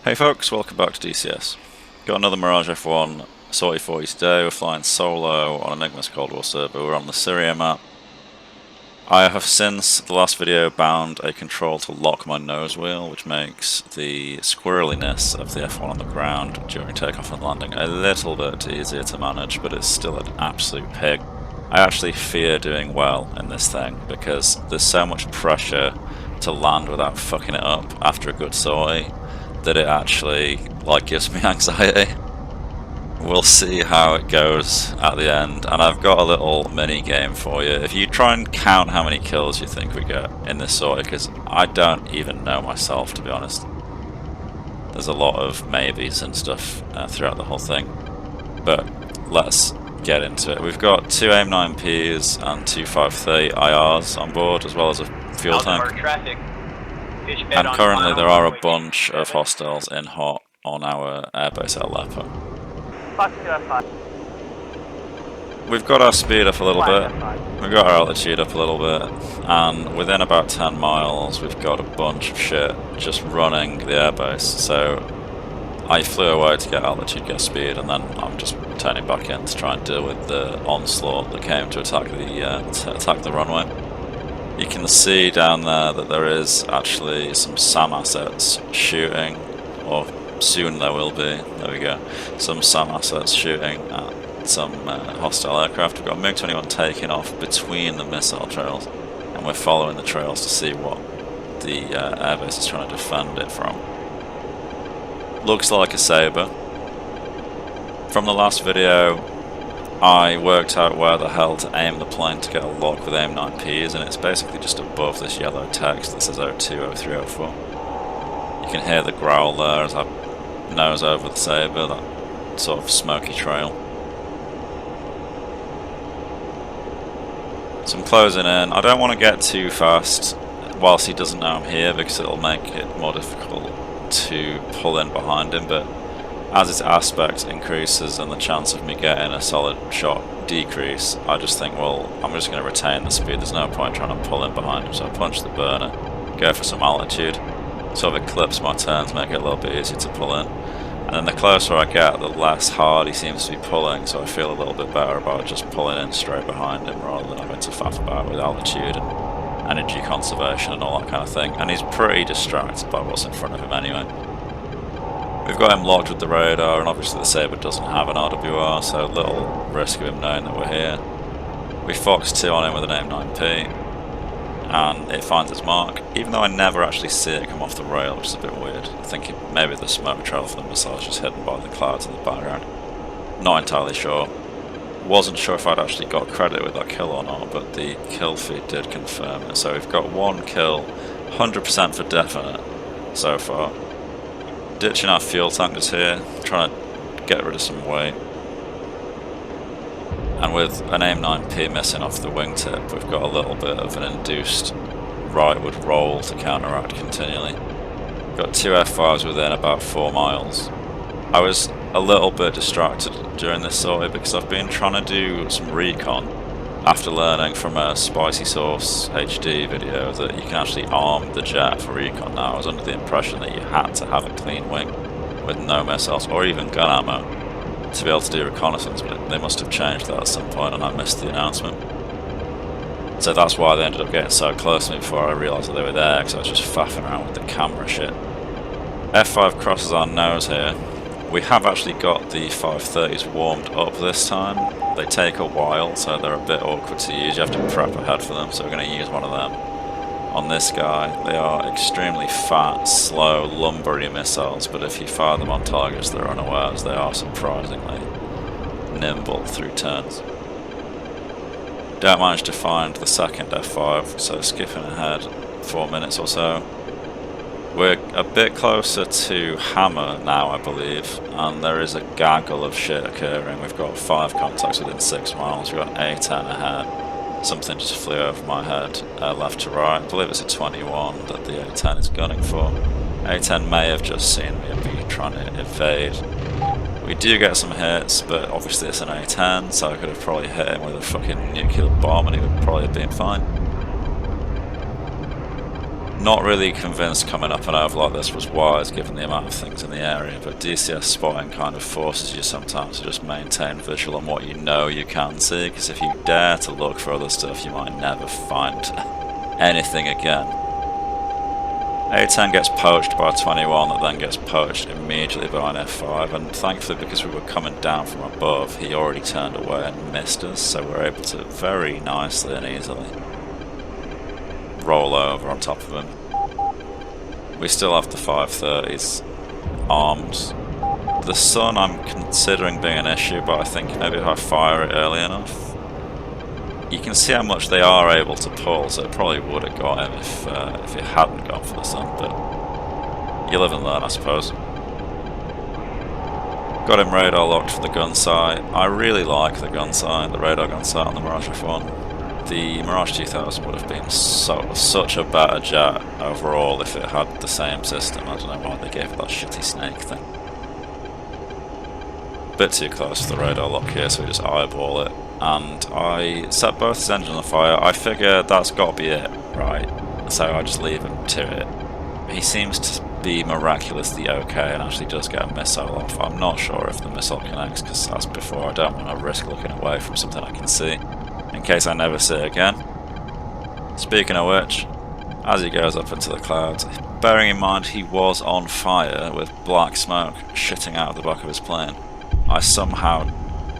Hey folks, welcome back to DCS. Got another Mirage F.1 Sortie for you today. We're flying solo on Enigma's Cold War server. We're on the Syria map. I have since the last video bound a control to lock my nose wheel, which makes the squirreliness of the F1 on the ground during takeoff and landing a little bit easier to manage, but it's still an absolute pig. I actually fear doing well in this thing because there's so much pressure to land without fucking it up after a good sortie that it actually gives me anxiety. We'll see how it goes at the end, and I've got a little mini game for you. If you try and count how many kills you think we get in this sortie, because I don't even know myself, to be honest. There's a lot of maybes and stuff throughout the whole thing, but let's get into it. We've got 2 AIM-9Ps and 2 530 IRs on board, as well as a fuel tank. And currently there are a bunch of hostiles in hot on our airbase at Aleppo. We've got our speed up a little bit, we've got our altitude up a little bit, and within about 10 miles we've got a bunch of shit just running the airbase. So I flew away to get altitude, get speed, and then I'm just turning back in to try and deal with the onslaught that came to attack the runway. You can see down there that there is actually some SAM assets shooting, or soon there will be, there we go, some SAM assets shooting at some hostile aircraft. We've got a MiG-21 taking off between the missile trails, and we're following the trails to see what the airbase is trying to defend it from. Looks like a Sabre. From the last video, I worked out where the hell to aim the plane to get a lock with AIM-9Ps, and it's basically just above this yellow text that says 02, 03, 04. You can hear the growl there as I nose over the Sabre, that sort of smoky trail. So I'm closing in. I don't want to get too fast whilst he doesn't know I'm here, because it'll make it more difficult to pull in behind him, but as its aspect increases and the chance of me getting a solid shot decrease, I just think, well, I'm just going to retain the speed. There's no point trying to pull in behind him, so I punch the burner, go for some altitude, sort of eclipse my turns, make it a little bit easier to pull in. And then the closer I get, the less hard he seems to be pulling, so I feel a little bit better about just pulling in straight behind him rather than having to faff about with altitude and energy conservation and all that kind of thing. And he's pretty distracted by what's in front of him anyway. We've got him locked with the radar, and obviously the Sabre doesn't have an RWR, so little risk of him knowing that we're here. We Fox 2 on him with an AIM-9P, and it finds its mark, even though I never actually see it come off the rail, which is a bit weird. I think maybe the smoke trail for the missile is just hidden by the clouds in the background. Not entirely sure. Wasn't sure if I'd actually got credit with that kill or not, but the kill feed did confirm it. So we've got one kill, 100% for definite so far. Ditching our fuel tankers here, trying to get rid of some weight. And with an AIM-9P missing off the wingtip, we've got a little bit of an induced rightward roll to counteract continually. Got 2 F5s within about 4 miles. I was a little bit distracted during this sortie because I've been trying to do some recon after learning from a Spicy Sauce HD video that you can actually arm the jet for recon now. I was under the impression that you had to have a clean wing with no missiles or even gun ammo to be able to do reconnaissance, but they must have changed that at some point and I missed the announcement. So that's why they ended up getting so close to me before I realised that they were there, because I was just faffing around with the camera shit. F5 crosses our nose here. We have actually got the 530s warmed up this time. They take a while, so they're a bit awkward to use. You have to prep ahead for them, so we're going to use one of them on this guy. They are extremely fat, slow, lumbery missiles, but if you fire them on targets that are unawares, they are surprisingly nimble through turns. Don't manage to find the second F5, so skipping ahead 4 minutes or so. We're a bit closer to Hammer now, I believe, and there is a gaggle of shit occurring. We've got 5 contacts within 6 miles, we've got an A10 ahead. Something just flew over my head, left to right. I believe it's a 21 that the A10 is gunning for. A10 may have just seen me and be trying to evade. We do get some hits, but obviously it's an A10, so I could have probably hit him with a fucking nuclear bomb and he would probably have been fine. Not really convinced coming up and over like this was wise given the amount of things in the area, but DCS spotting kind of forces you sometimes to just maintain visual on what you know you can see, because if you dare to look for other stuff you might never find anything again. A10 gets poached by a 21 that then gets poached immediately by an F5, and thankfully because we were coming down from above he already turned away and missed us, so we're able to very nicely and easily roll over on top of him. We still have the 530s armed. The sun I'm considering being an issue, but I think maybe if I fire it early enough. You can see how much they are able to pull, so it probably would have got him if it hadn't gone for the sun, but you live and learn, I suppose. Got him radar locked for the gun sight. I really like the gun sight, the radar gun sight on the Mirage F.1. The Mirage 2000 would have been such a better jet overall if it had the same system. I don't know why they gave it that shitty snake thing. Bit too close to the radar lock here, so we just eyeball it. And I set both his engines on fire. I figure that's got to be it, right? So I just leave him to it. He seems to be miraculously okay and actually does get a missile off. I'm not sure if the missile connects, because as before I don't want to risk looking away from something I can see, in case I never see it again. Speaking of which, as he goes up into the clouds, bearing in mind he was on fire with black smoke shitting out of the back of his plane, I somehow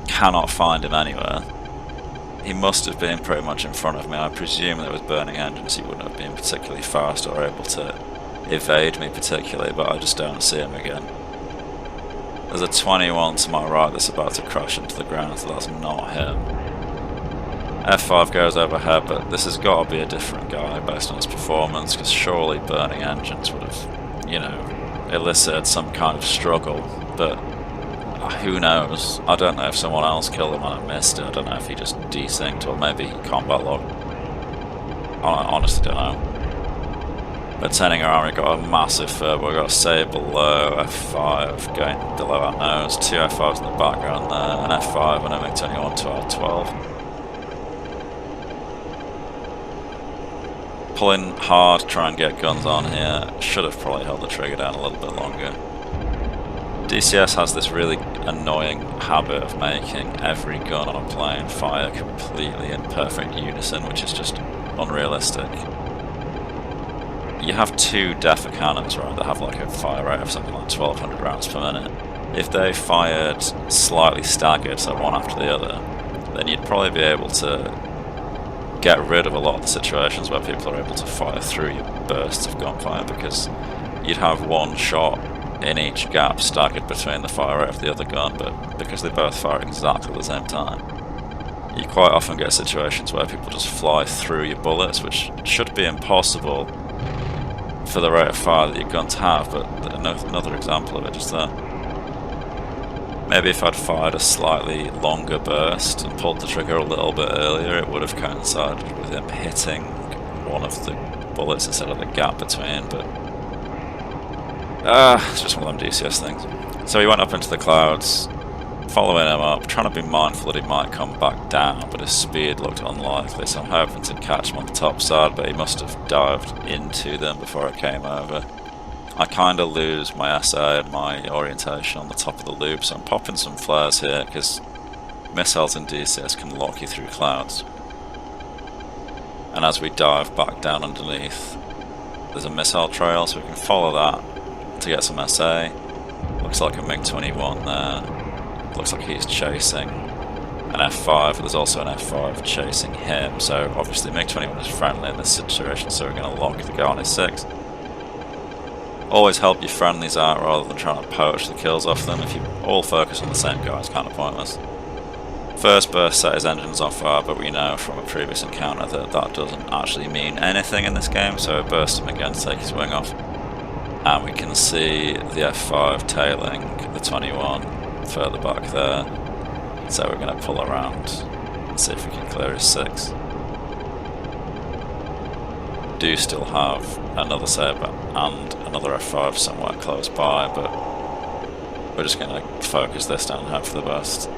cannot find him anywhere. He must have been pretty much in front of me. I presume that with burning engines he wouldn't have been particularly fast or able to evade me particularly, but I just don't see him again. There's a 21 to my right that's about to crash into the ground, so that's not him. F5 goes overhead, but this has got to be a different guy based on his performance, because surely burning engines would have, you know, elicited some kind of struggle, but who knows? I don't know if someone else killed him and I missed it. I don't know if he just desynced or maybe he combat logged. I honestly don't know. But turning around, we've got a massive furball. We've got a Sabre below, F5 going below our nose, two F5s in the background there, an F5 and a MiG-21 to our 12. Pulling hard to try and get guns on here. Should have probably held the trigger down a little bit longer. DCS has this really annoying habit of making every gun on a plane fire completely in perfect unison, which is just unrealistic. You have two DEFA cannons, right, that have like a fire rate of something like 1200 rounds per minute. If they fired slightly staggered, so one after the other, then you'd probably be able to get rid of a lot of the situations where people are able to fire through your bursts of gunfire, because you'd have one shot in each gap staggered between the fire rate of the other gun, but because they both fire exactly at the same time, you quite often get situations where people just fly through your bullets, which should be impossible for the rate of fire that your guns have, but another example of it just there. Maybe if I'd fired a slightly longer burst and pulled the trigger a little bit earlier, it would have coincided with him hitting one of the bullets instead of the gap between, but it's just one of them DCS things. So he went up into the clouds, following him up, trying to be mindful that he might come back down, but his speed looked unlikely, so I'm hoping to catch him on the top side, but he must have dived into them before I came over. I kind of lose my SA and my orientation on the top of the loop, so I'm popping some flares here, because missiles in DCS can lock you through clouds. And as we dive back down underneath, there's a missile trail, so we can follow that to get some SA. Looks like a MiG-21 there. Looks like he's chasing an F5, but there's also an F5 chasing him, so obviously MiG-21 is friendly in this situation, so we're going to lock the guy on his 6. Always help your friendlies out rather than trying to poach the kills off them. If you all focus on the same guy, it's kind of pointless. First burst set his engines on fire, but we know from a previous encounter that that doesn't actually mean anything in this game, so burst him again to take his wing off. And we can see the F5 tailing the 21 further back there, so we're going to pull around and see if we can clear his 6. Do still have another Sabre and another F5 somewhere close by, but we're just going to focus this down and hope for the best.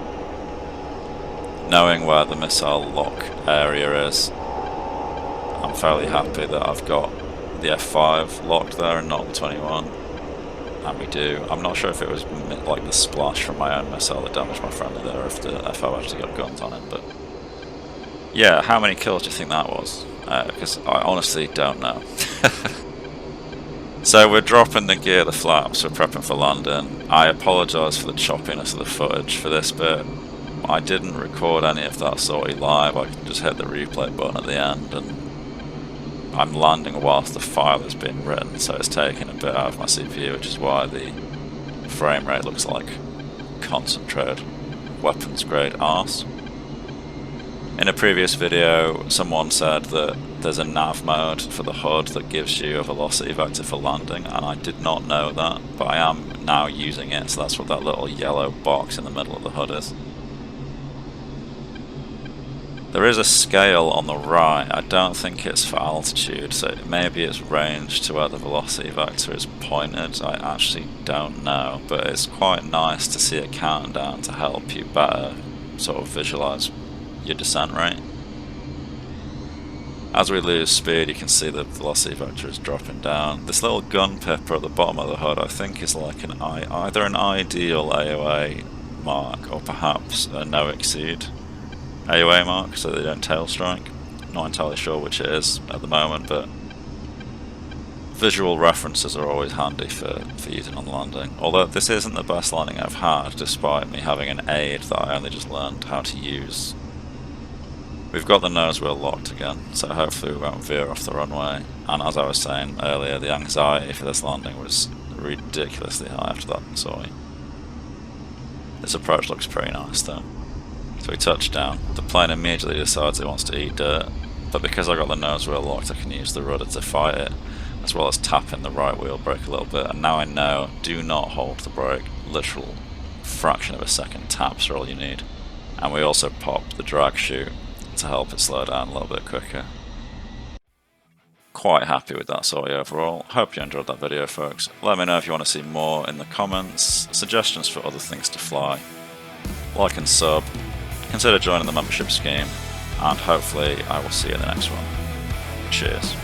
Knowing where the missile lock area is, I'm fairly happy that I've got the F5 locked there and not the 21. And we do. I'm not sure if it was like the splash from my own missile that damaged my friendly there, or if the F5 actually got guns on it, but yeah, how many kills do you think that was? Because I honestly don't know. So we're dropping the gear, the flaps, we're prepping for landing. I apologise for the choppiness of the footage for this bit. I didn't record any of that Sortie live, I just hit the replay button at the end, and I'm landing whilst the file is being written, so it's taking a bit out of my CPU, which is why the frame rate looks like concentrated weapons grade arse. In a previous video, someone said that there's a nav mode for the HUD that gives you a velocity vector for landing, and I did not know that, but I am now using it, so that's what that little yellow box in the middle of the HUD is. There is a scale on the right. I don't think it's for altitude, so maybe it's range to where the velocity vector is pointed. I actually don't know, but it's quite nice to see it counting down to help you better sort of visualize your descent rate. As we lose speed, you can see the velocity vector is dropping down. This little gun pipper at the bottom of the HUD I think is like an either an ideal AOA mark or perhaps a no exceed AOA mark, so they don't tail strike. Not entirely sure which it is at the moment, but visual references are always handy for using on landing. Although this isn't the best landing I've had, despite me having an aid that I only just learned how to use. We've got the nose wheel locked again, so hopefully we won't veer off the runway. And as I was saying earlier, the anxiety for this landing was ridiculously high after that Sortie. This approach looks pretty nice though. So we touch down, the plane immediately decides it wants to eat dirt, but because I got the nose wheel locked I can use the rudder to fight it, as well as tapping the right wheel brake a little bit, and now I know, do not hold the brake, literal fraction of a second taps are all you need. And we also pop the drag chute to help it slow down a little bit quicker. Quite happy with that Sortie overall. Hope you enjoyed that video folks. Let me know if you want to see more in the comments, suggestions for other things to fly. Like and sub. Consider joining the membership scheme, and hopefully I will see you in the next one. Cheers.